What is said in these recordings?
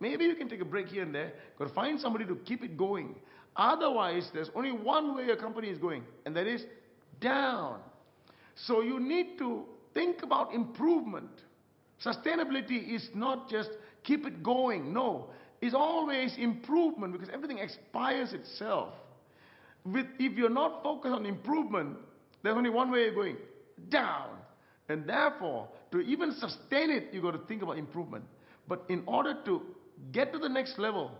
Maybe you can take a break here and there. Got to find somebody to keep it going. Otherwise, there's only one way your company is going, and that is down. So you need to think about improvement. Sustainability is not just keep it going. No, it's always improvement, because everything expires itself. If you're not focused on improvement, there's only one way you're going, down. And therefore, to even sustain it, you've got to think about improvement. But in order to get to the next level,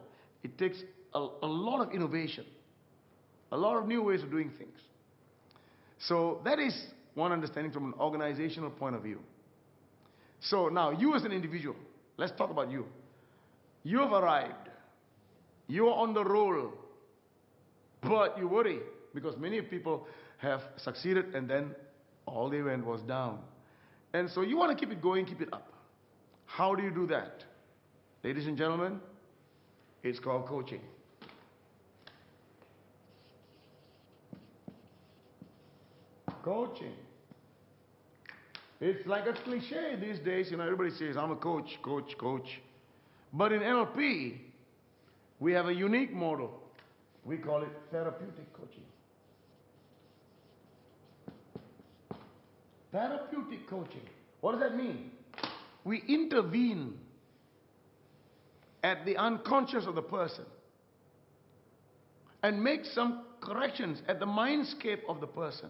it takes a lot of innovation, a lot of new ways of doing things. So that is one understanding from an organizational point of view. So now, you as an individual, let's talk about you. You have arrived. You're on the roll. But you worry, because many people have succeeded and then all they went was down. And so you want to keep it going, keep it up. How do you do that? Ladies and gentlemen, it's called coaching. Coaching. It's like a cliche these days. Everybody says, I'm a coach, coach, coach. But in NLP, we have a unique model. We call it therapeutic coaching. Therapeutic coaching. What does that mean? We intervene at the unconscious of the person and make some corrections at the mindscape of the person,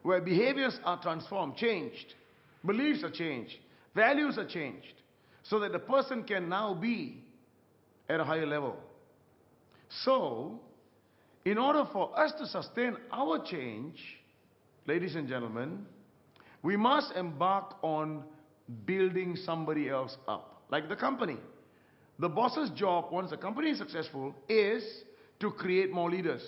where behaviors are transformed, changed, beliefs are changed, values are changed, so that the person can now be at a higher level. So, in order for us to sustain our change, ladies and gentlemen, we must embark on building somebody else up. Like the company. The boss's job, once the company is successful, is to create more leaders.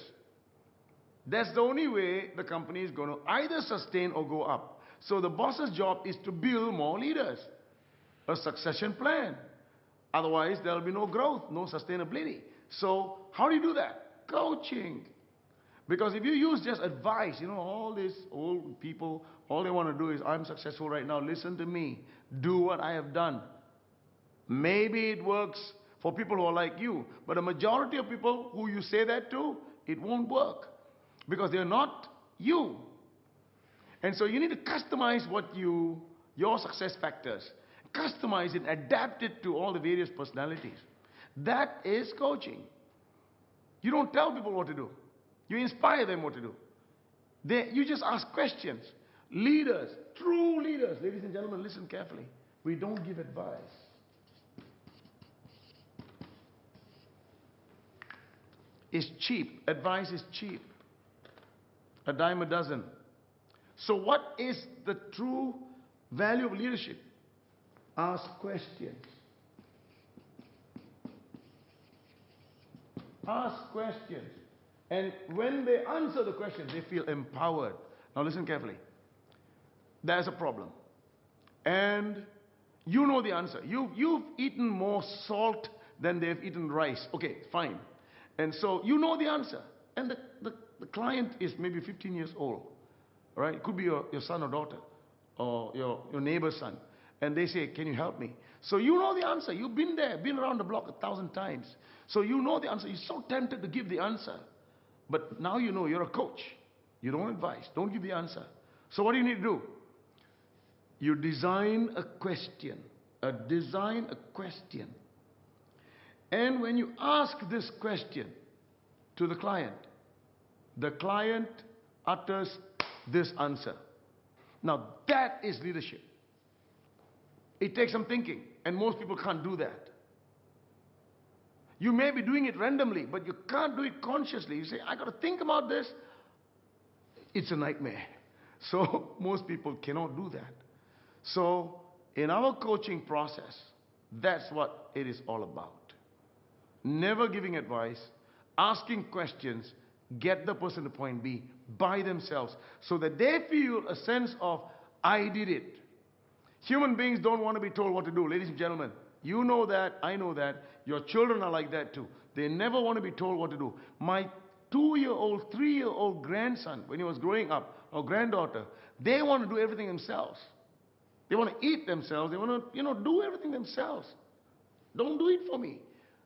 That's the only way the company is going to either sustain or go up. So the boss's job is to build more leaders. A succession plan. Otherwise, there will be no growth, no sustainability. So, how do you do that? Coaching. Because if you use just advice, all these old people, all they want to do is, I'm successful right now, listen to me, do what I have done. Maybe it works for people who are like you, but a majority of people who you say that to, it won't work. Because they're not you. And so you need to customize your success factors. Customize it, adapt it to all the various personalities. That is coaching. You don't tell people what to do. You inspire them what to do. You just ask questions. Leaders, true leaders, ladies and gentlemen, listen carefully. We don't give advice. It's cheap. Advice is cheap. A dime a dozen. So what is the true value of leadership? Ask questions. Ask questions. And when they answer the questions, they feel empowered. Now listen carefully. There's a problem. And you know the answer. You've eaten more salt than they've eaten rice. Okay, fine. And so you know the answer. And the client is maybe 15 years old. Right? It could be your son or daughter. Or your neighbor's son. And they say, can you help me? So you know the answer. You've been there, been around the block 1,000 times. So you know the answer. You're so tempted to give the answer. But now you know you're a coach. You don't advise. Don't give the answer. So what do you need to do? You design a question. Design a question. And when you ask this question to the client utters this answer. Now that is leadership. It takes some thinking, and most people can't do that. You may be doing it randomly, but you can't do it consciously. You say, I got to think about this. It's a nightmare. So most people cannot do that. So in our coaching process, that's what it is all about. Never giving advice, asking questions, get the person to point B by themselves so that they feel a sense of, I did it. Human beings don't want to be told what to do. Ladies and gentlemen, you know that, I know that. Your children are like that too. They never want to be told what to do. My 2-year-old, 3-year-old grandson, when he was growing up, or granddaughter, they want to do everything themselves. They want to eat themselves. They want to, do everything themselves. Don't do it for me.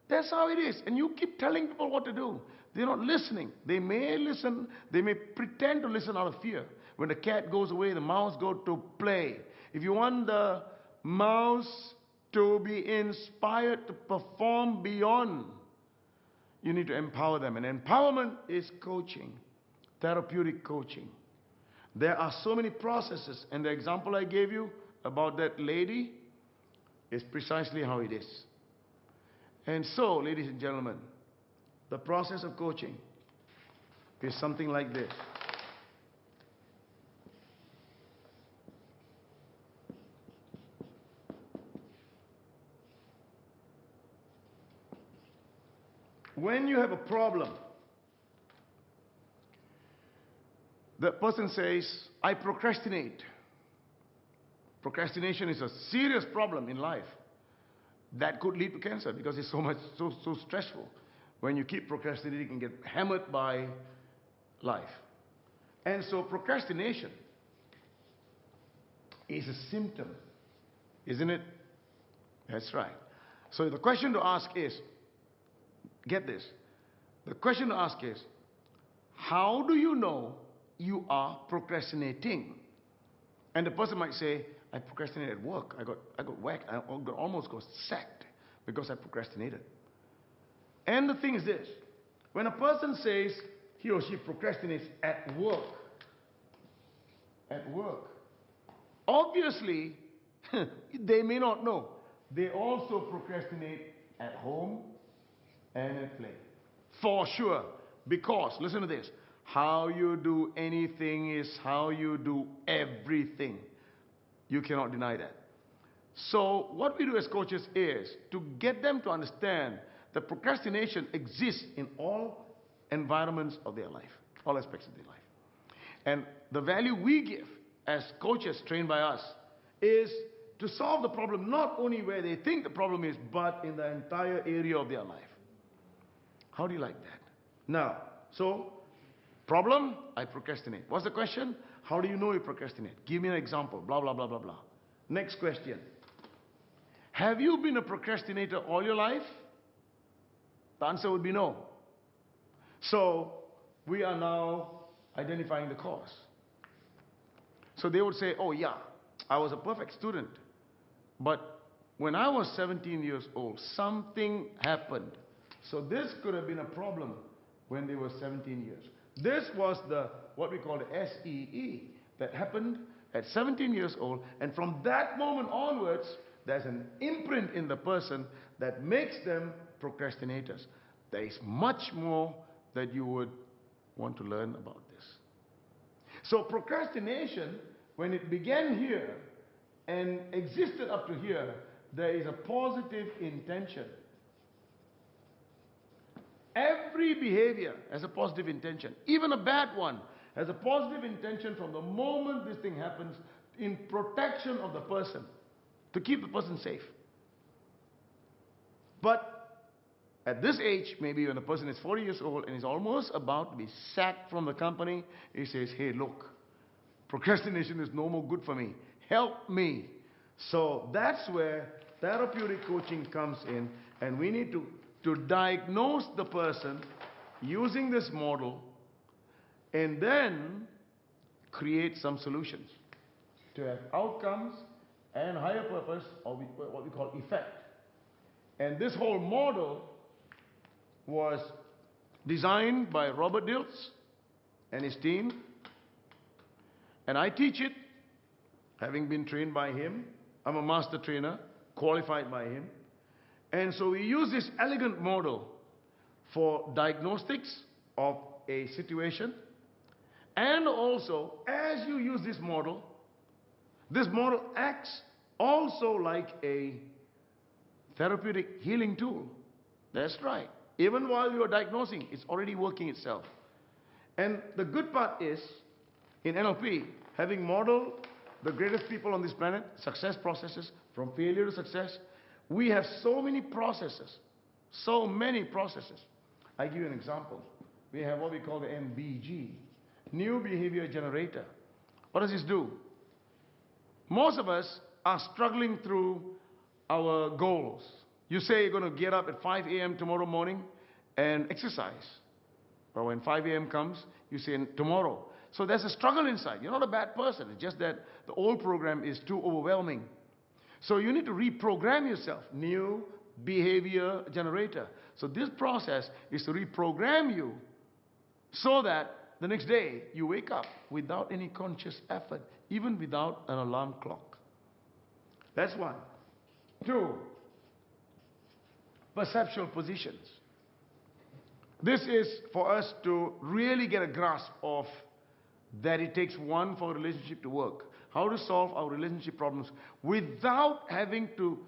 That's how it is. And you keep telling people what to do. They're not listening. They may listen. They may pretend to listen out of fear. When the cat goes away, the mouse goes to play. If you want the mouse to be inspired to perform beyond, you need to empower them. And empowerment is coaching, therapeutic coaching. There are so many processes. And the example I gave you about that lady is precisely how it is. And so, ladies and gentlemen, the process of coaching is something like this. When you have a problem, the person says, I procrastinate. Procrastination is a serious problem in life. That could lead to cancer because it's so stressful. When you keep procrastinating, you can get hammered by life. And so procrastination is a symptom, isn't it? That's right. So the question to ask is, get this. The question to ask is, how do you know you are procrastinating? And the person might say, I procrastinated at work. I got whacked. I almost got sacked because I procrastinated. And the thing is this. When a person says he or she procrastinates at work, obviously, they may not know. They also procrastinate at home and at play. For sure. Because, listen to this. How you do anything is how you do everything. You cannot deny that. So what we do as coaches is to get them to understand that procrastination exists in all environments of their life, all aspects of their life. And the value we give as coaches trained by us is to solve the problem not only where they think the problem is, but in the entire area of their life. How do you like that? Now, so, problem, I procrastinate. What's the question? How do you know you procrastinate? Give me an example, blah, blah, blah, blah, blah. Next question. Have you been a procrastinator all your life? The answer would be no. So, we are now identifying the cause. So they would say, oh yeah, I was a perfect student. But when I was 17 years old, something happened. So this could have been a problem when they were 17 years. This was what we call the SEE that happened at 17 years old. And from that moment onwards, there's an imprint in the person that makes them procrastinators. There is much more that you would want to learn about this. So procrastination, when it began here and existed up to here, there is a positive intention. Every behavior has a positive intention. Even a bad one has a positive intention from the moment this thing happens in protection of the person, to keep the person safe. But at this age, maybe when a person is 40 years old and is almost about to be sacked from the company, he says, hey, look, procrastination is no more good for me. Help me. So that's where therapeutic coaching comes in, and we need to diagnose the person using this model and then create some solutions to have outcomes and higher purpose, or what we call effect. And this whole model was designed by Robert Dilts and his team, and I teach it, having been trained by him. I'm a master trainer, qualified by him. And so we use this elegant model for diagnostics of a situation. And also, as you use this model acts also like a therapeutic healing tool. That's right. Even while you are diagnosing, it's already working itself. And the good part is, in NLP, having modeled the greatest people on this planet, success processes, from failure to success, we have so many processes. So many processes. I give you an example. We have what we call the NBG, New Behavior Generator. What does this do? Most of us are struggling through our goals. You say you're going to get up at 5 a.m. tomorrow morning and exercise. But when 5 a.m. comes, you say tomorrow. So there's a struggle inside. You're not a bad person. It's just that the old program is too overwhelming. So you need to reprogram yourself. New behavior generator. So this process is to reprogram you so that the next day you wake up without any conscious effort, even without an alarm clock. That's one. Two, perceptual positions. This is for us to really get a grasp of that it takes one for a relationship to work. How to solve our relationship problems without having to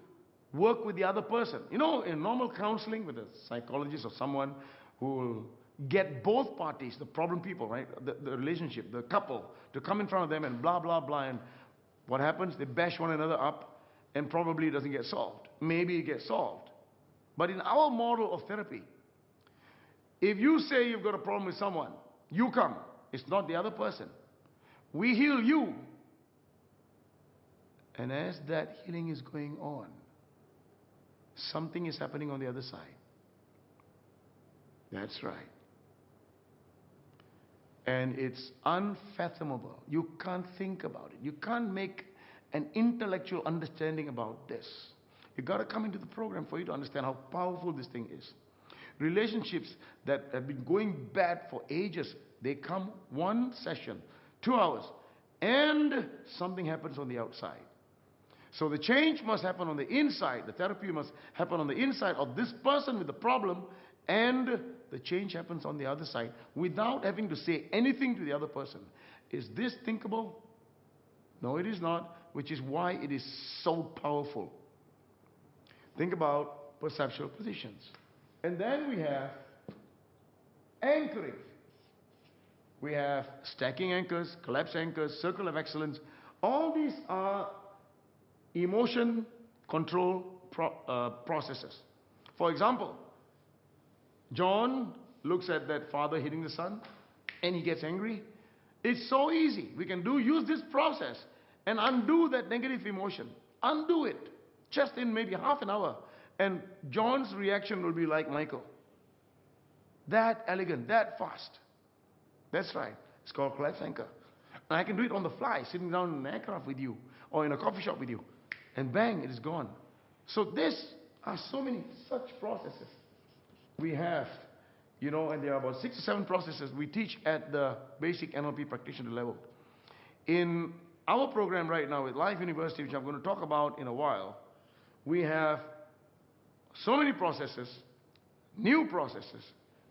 work with the other person. You know, in normal counseling with a psychologist or someone who will get both parties, the problem people, right, the relationship, the couple, to come in front of them and blah, blah, blah. And what happens? They bash one another up and probably it doesn't get solved. Maybe it gets solved. But in our model of therapy, if you say you've got a problem with someone, you come. It's not the other person. We heal you. And as that healing is going on, something is happening on the other side. That's right. And it's unfathomable. You can't think about it. You can't make an intellectual understanding about this. You've got to come into the program for you to understand how powerful this thing is. Relationships that have been going bad for ages, they come 1 session, 2 hours, and something happens on the outside. So the change must happen on the inside. The therapy must happen on the inside of this person with the problem, and the change happens on the other side without having to say anything to the other person. Is this thinkable? No, it is not, which is why it is so powerful. Think about perceptual positions. And then we have anchoring. We have stacking anchors, collapse anchors, circle of excellence. All these are emotion control processes. For example, John looks at that father hitting the son and he gets angry. It's so easy. We can use this process and undo that negative emotion. Undo it just in maybe half an hour. And John's reaction will be like Michael. That elegant, that fast. That's right. It's called collapse anchor. And I can do it on the fly, sitting down in an aircraft with you or in a coffee shop with you. And bang, it is gone. So this are so many such processes we have, you know, and there are about 6 or 7 processes we teach at the basic NLP practitioner level. In our program right now with Life University, which I'm going to talk about in a while, we have so many processes, new processes,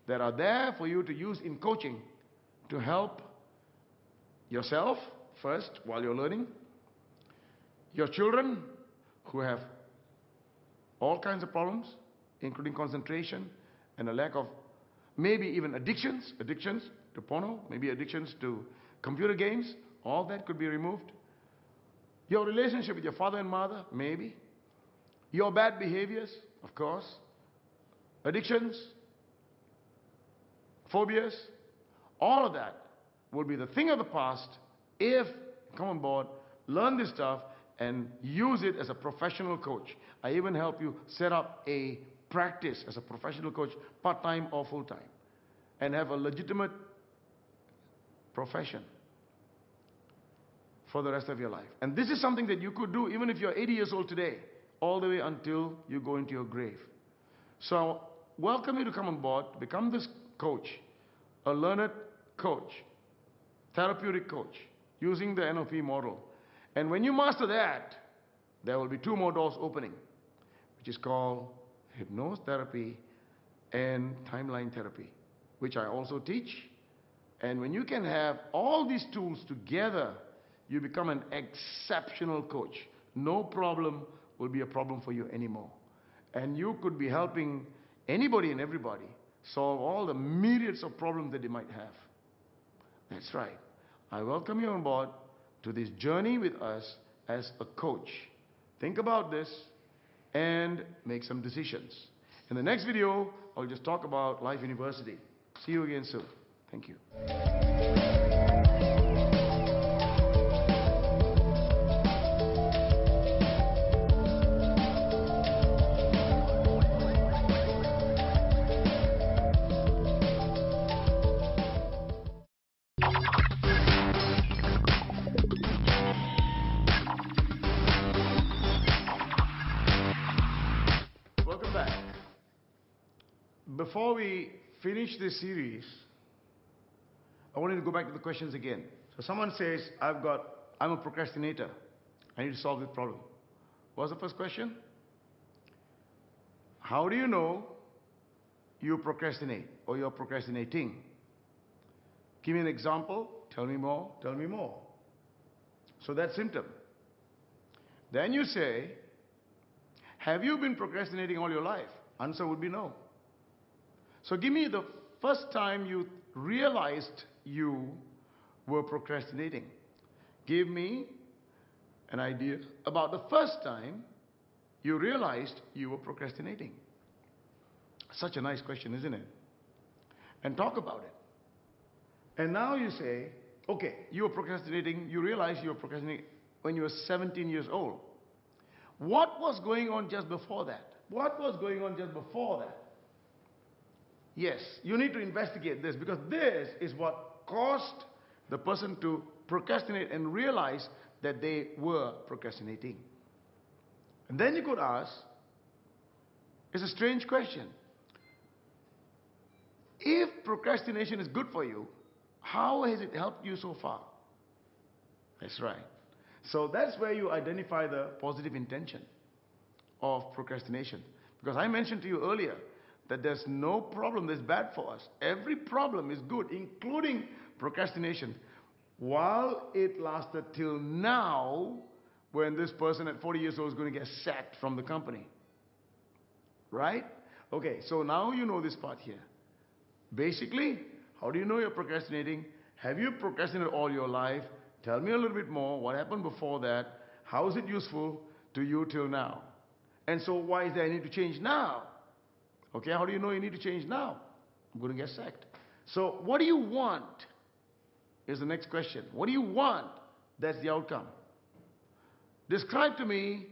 that are there for you to use in coaching to help yourself first while you're learning, your children who have all kinds of problems, including concentration and a lack of maybe even addictions to porno, maybe addictions to computer games, all that could be removed. Your relationship with your father and mother, maybe. Your bad behaviors, of course. Addictions, phobias, all of that will be the thing of the past if you come on board, learn this stuff, and use it as a professional coach. I even help you set up a practice as a professional coach, part-time or full-time, and have a legitimate profession for the rest of your life. And this is something that you could do even if you're 80 years old today, all the way until you go into your grave. So welcome you to come on board, become this coach, a learned coach, therapeutic coach, using the NLP model. And when you master that, there will be 2 more doors opening, which is called hypnotherapy and timeline therapy, which I also teach. And when you can have all these tools together, you become an exceptional coach. No problem will be a problem for you anymore. And you could be helping anybody and everybody solve all the myriads of problems that they might have. That's right. I welcome you on board to this journey with us as a coach. Think about this and make some decisions. In the next video, I'll just talk about Life University. See you again soon. Thank you. before we finish this series, I wanted to go back to the questions again. So someone says, I'm a procrastinator. I need to solve this problem. What's the first question? How do you know you procrastinate or you're procrastinating? Give me an example. Tell me more. Tell me more. So that's symptom. Then you say, have you been procrastinating all your life? Answer would be no. So give me the first time you realized you were procrastinating. Give me an idea about the first time you realized you were procrastinating. Such a nice question, isn't it? And talk about it. And now you say, okay, you were procrastinating, you realized you were procrastinating when you were 17 years old. What was going on just before that? What was going on just before that? Yes, you need to investigate this, because this is what caused the person to procrastinate and realize that they were procrastinating. And then you could ask, it's a strange question. If procrastination is good for you, how has it helped you so far? That's right. So that's where you identify the positive intention of procrastination. Because I mentioned to you earlier that there's no problem that's bad for us. Every problem is good, including procrastination. While it lasted till now, when this person at 40 years old is going to get sacked from the company. Right? Okay, so now you know this part here. Basically, how do you know you're procrastinating? Have you procrastinated all your life? Tell me a little bit more. What happened before that? How is it useful to you till now? And so why is there a need to change now? Okay, how do you know you need to change now? I'm going to get sacked. So what do you want is the next question. What do you want? That's the outcome. Describe to me,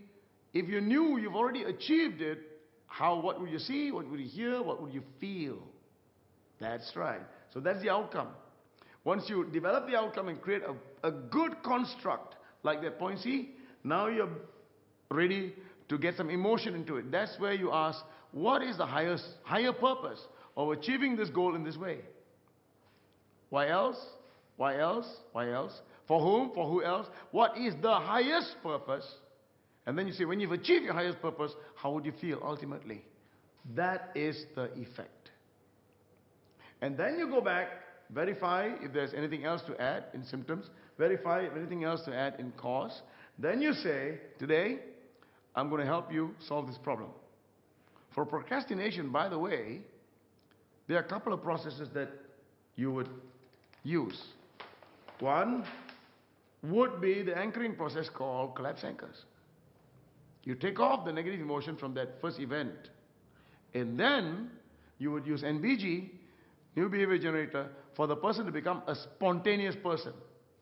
if you knew you've already achieved it, what would you see? What would you hear? What would you feel? That's right. So that's the outcome. Once you develop the outcome and create a good construct like that point C, now you're ready to get some emotion into it. That's where you ask, what is the higher purpose of achieving this goal in this way? Why else? Why else? Why else? For whom? For who else? What is the highest purpose? And then you say, when you've achieved your highest purpose, how would you feel ultimately? That is the effect. And then you go back, verify if there's anything else to add in symptoms, verify if anything else to add in cause. Then you say, today, I'm going to help you solve this problem. For procrastination, by the way, there are a couple of processes that you would use. One would be the anchoring process called collapse anchors. You take off the negative emotion from that first event, and then you would use NBG, new behavior generator, for the person to become a spontaneous person.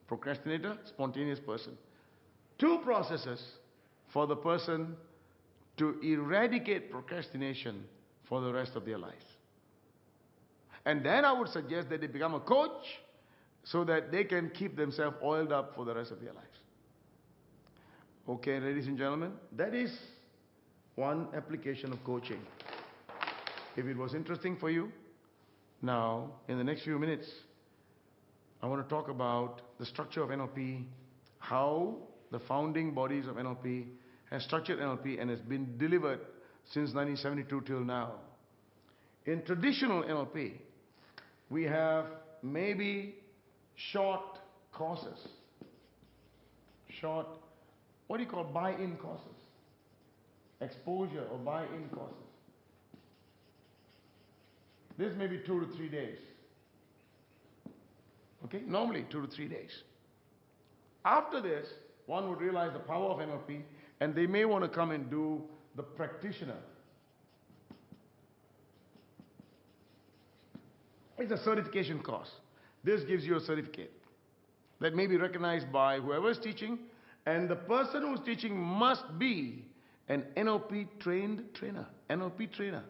Procrastinator, spontaneous person. Two processes for the person to eradicate procrastination for the rest of their lives. And then I would suggest that they become a coach so that they can keep themselves oiled up for the rest of their lives. Okay, ladies and gentlemen, that is one application of coaching. If it was interesting for you, now, in the next few minutes, I want to talk about the structure of NLP, how the founding bodies of NLP has structured NLP and has been delivered since 1972 till now. In traditional NLP, we have maybe short courses. Short, what do you call buy-in courses? Exposure or buy-in courses. This may be 2 to 3 days. Okay, normally 2 to 3 days. After this, one would realize the power of NLP, and they may want to come and do the practitioner. It's a certification course. This gives you a certificate that may be recognized by whoever is teaching, and the person who's teaching must be an NLP trained trainer. NLP trainer.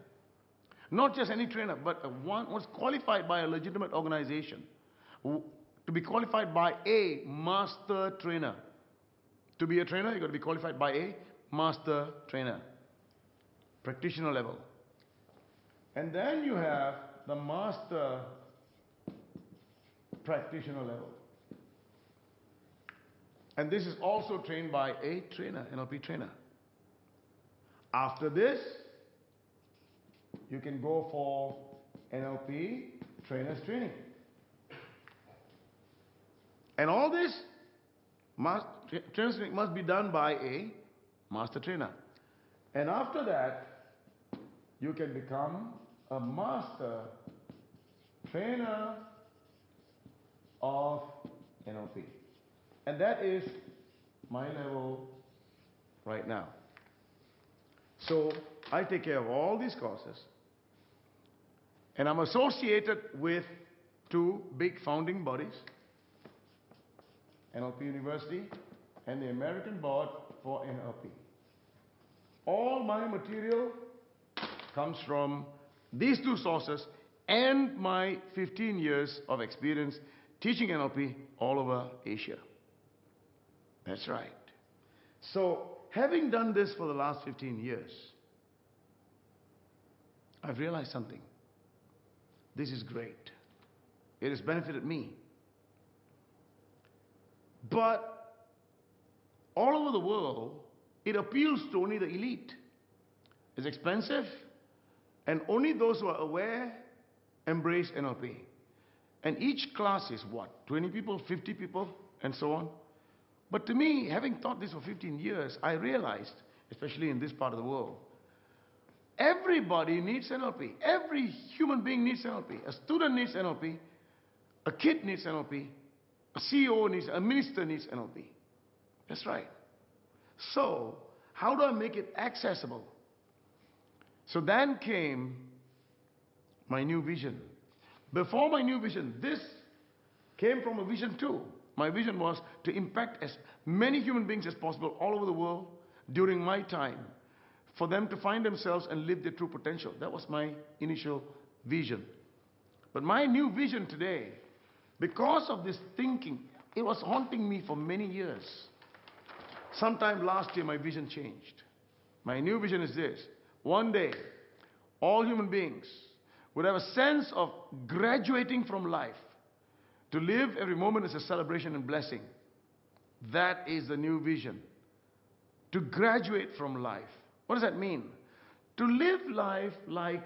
Not just any trainer, but one was qualified by a legitimate organization. To be qualified by a master trainer. To be a trainer, you've got to be qualified by a master trainer. Practitioner level. And then you have the master practitioner level. And this is also trained by a trainer, NLP trainer. After this, you can go for NLP trainers training. And all this trainers training must be done by a master trainer. And after that, you can become a master trainer of NLP. And that is my level right now. So I take care of all these courses. And I'm associated with two big founding bodies, NLP University and the American Board for NLP. All my material comes from these two sources and my 15 years of experience teaching NLP all over Asia. That's right. So, having done this for the last 15 years, I've realized something. This is great. It has benefited me. But all over the world, it appeals to only the elite. It's expensive, and only those who are aware embrace NLP. And each class is what? 20 people, 50 people, and so on. But to me, having taught this for 15 years, I realized, especially in this part of the world, everybody needs NLP. Every human being needs NLP. A student needs NLP. A kid needs NLP. A CEO needs, a minister needs NLP. That's right. So, how do I make it accessible? So then came my new vision. Before my new vision, this came from a vision too. My vision was to impact as many human beings as possible all over the world during my time, for them to find themselves and live their true potential. That was my initial vision. But my new vision today, because of this thinking, it was haunting me for many years. Sometime last year, my vision changed. My new vision is this. One day, all human beings would have a sense of graduating from life. To live every moment as a celebration and blessing. That is the new vision. To graduate from life. What does that mean? To live life like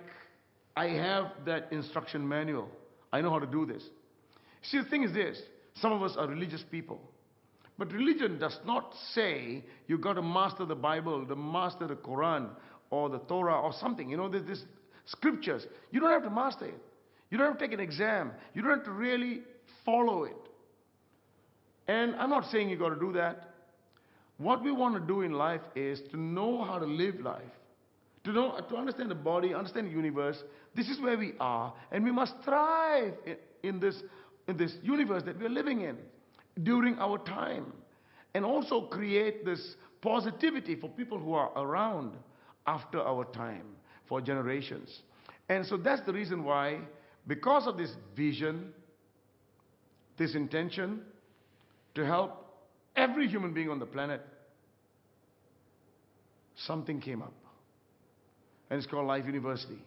I have that instruction manual. I know how to do this. See, the thing is this. Some of us are religious people. But religion does not say you've got to master the Bible, to master the Quran, or the Torah, or something. You know, there's scriptures. You don't have to master it. You don't have to take an exam. You don't have to really follow it. And I'm not saying you've got to do that. What we want to do in life is to know how to live life. To understand the body, understand the universe. This is where we are. And we must thrive in this universe that we're living in during our time. And also create this positivity for people who are around after our time, for generations. And so that's the reason why, because of this vision, this intention to help every human being on the planet, something came up. And it's called Life University.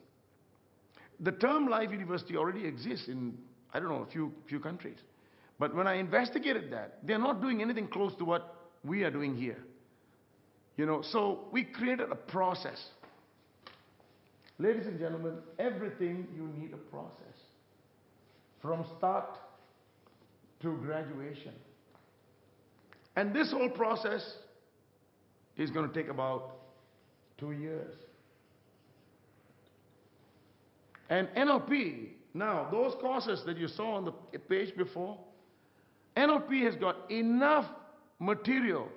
The term Life University already exists in, I don't know, a few countries. But when I investigated that, they're not doing anything close to what we are doing here. You know, so we created a process. Ladies and gentlemen, everything you need a process. From start to graduation. And this whole process is going to take about 2 years. And NLP, now those courses that you saw on the page before, NLP has got enough material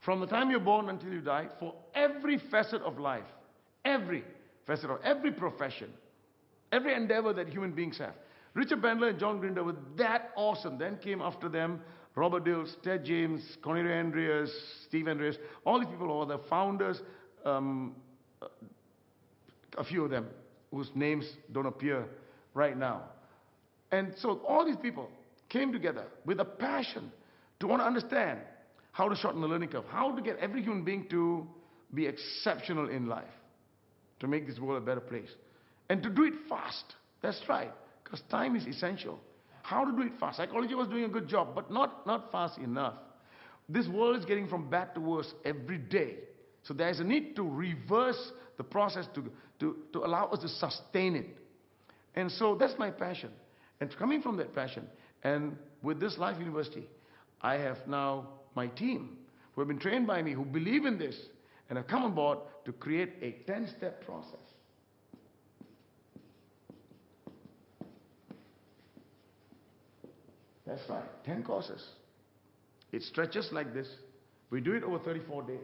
from the time you're born until you die for every facet of life. Every facet of every profession. Every endeavor that human beings have. Richard Bandler and John Grinder were that awesome. Then came after them Robert Dills, Ted James, Cornelia Andreas, Steve Andreas. All these people are the founders, a few of them whose names don't appear right now. And so all these people came together with a passion to want to understand how to shorten the learning curve, how to get every human being to be exceptional in life. to make this world a better place. And to do it fast. That's right. Because time is essential. How to do it fast? Psychology was doing a good job, but not fast enough. This world is getting from bad to worse every day. So there is a need to reverse the process to allow us to sustain it. And so that's my passion. And coming from that passion, and with this Life University, I have now my team who have been trained by me, who believe in this, and have come on board to create a 10-step process. That's right, 10 courses. It stretches like this. We do it over 34 days.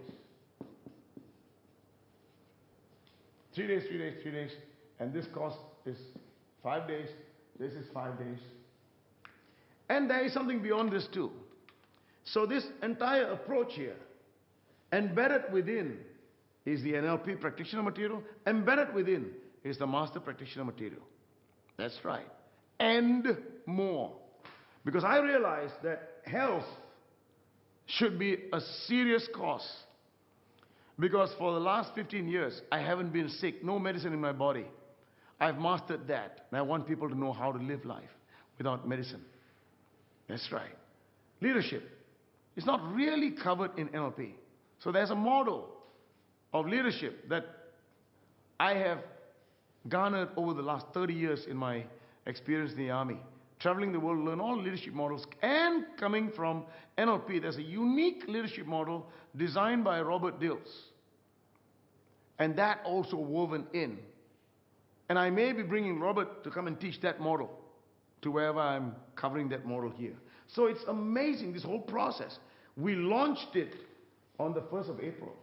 3 days, 3 days, 3 days. And this course is 5 days. This is 5 days. And there is something beyond this too. So this entire approach here, embedded within is the NLP practitioner material. Embedded within is the master practitioner material. That's right. And more. Because I realized that health should be a serious cause. Because for the last 15 years, I haven't been sick, no medicine in my body. I've mastered that. And I want people to know how to live life without medicine. That's right. Leadership is not really covered in NLP. So there's a model of leadership that I have garnered over the last 30 years in my experience in the army. Traveling the world, learn all leadership models, and coming from NLP, there's a unique leadership model designed by Robert Dills. And that also woven in. And I may be bringing Robert to come and teach that model to wherever I'm covering that model here. So it's amazing, this whole process. We launched it on the 1st of April.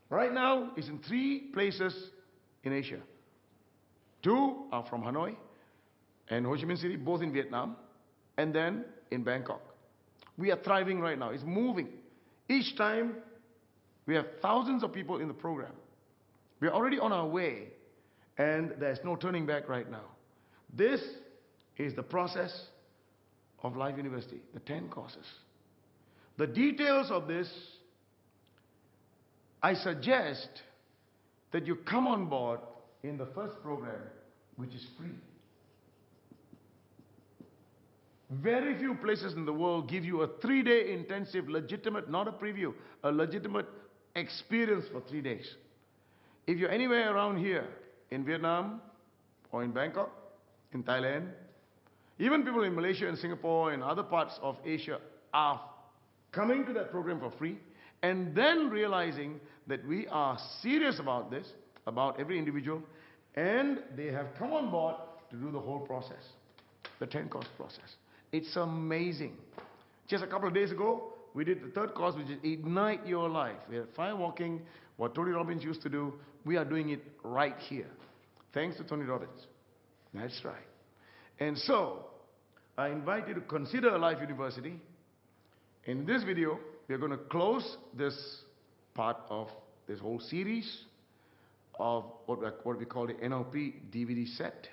Right now, it's in 3 places in Asia. 2 are from Hanoi and Ho Chi Minh City, both in Vietnam, and then in Bangkok. We are thriving right now. It's moving. Each time, we have thousands of people in the program. We are already on our way, and there's no turning back right now. This is the process of Life University, the 10 courses. The details of this, I suggest that you come on board in the first program, which is free. Very few places in the world give you a 3-day intensive, legitimate, not a preview, a legitimate experience for 3 days. If you're anywhere around here, in Vietnam, or in Bangkok, in Thailand, even people in Malaysia and Singapore and other parts of Asia are coming to that program for free, and then realizing that we are serious about this, about every individual, and they have come on board to do the whole process, the 10-course process. It's amazing. Just a couple of days ago, we did the 3rd course, which is Ignite Your Life. We had fire walking, what Tony Robbins used to do. We are doing it right here. Thanks to Tony Robbins. That's right. And so, I invite you to consider Life University. In this video, we are going to close this part of this whole series of what we call the NLP DVD set.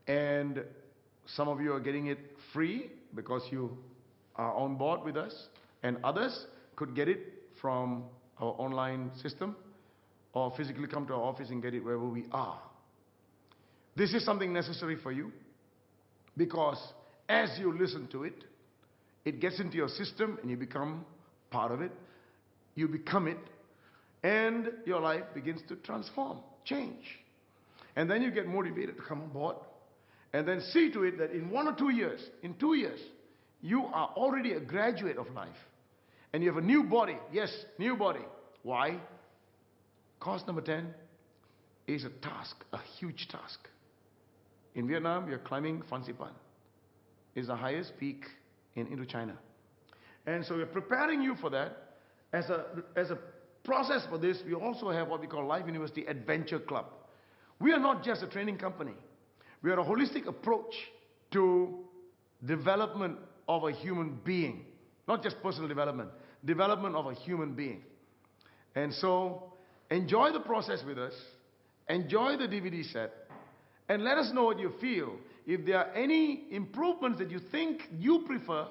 And some of you are getting it free because you are on board with us, and others could get it from our online system or physically come to our office and get it wherever we are. This is something necessary for you because as you listen to it, it gets into your system and you become part of it. You become it, and your life begins to transform, change. And then you get motivated to come on board and then see to it that in 1 or 2 years, in 2 years, you are already a graduate of life. And you have a new body. Yes, new body. Why? Course number 10 is a task, a huge task. In Vietnam, we are climbing Phan Xipang. It's the highest peak in Indochina. And so we're preparing you for that. As a process for this, we also have what we call Life University Adventure Club. We are not just a training company. We are a holistic approach to development of a human being. Not just personal development of a human being. And so, enjoy the process with us. Enjoy the DVD set. And let us know what you feel. If there are any improvements that you think you prefer,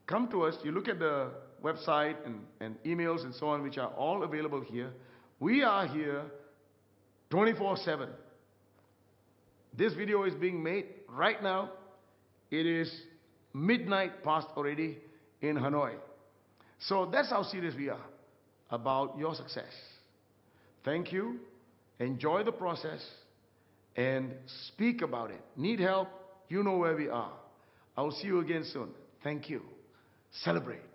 Come to us. You look at the website and emails and so on, which are all available here. We are here 24/7. This video is being made right now. It is midnight past already in Hanoi. So that's how serious we are about your success. Thank you. Enjoy the process and speak about it. Need help? You know where we are. I will see you again soon. Thank you. Celebrate.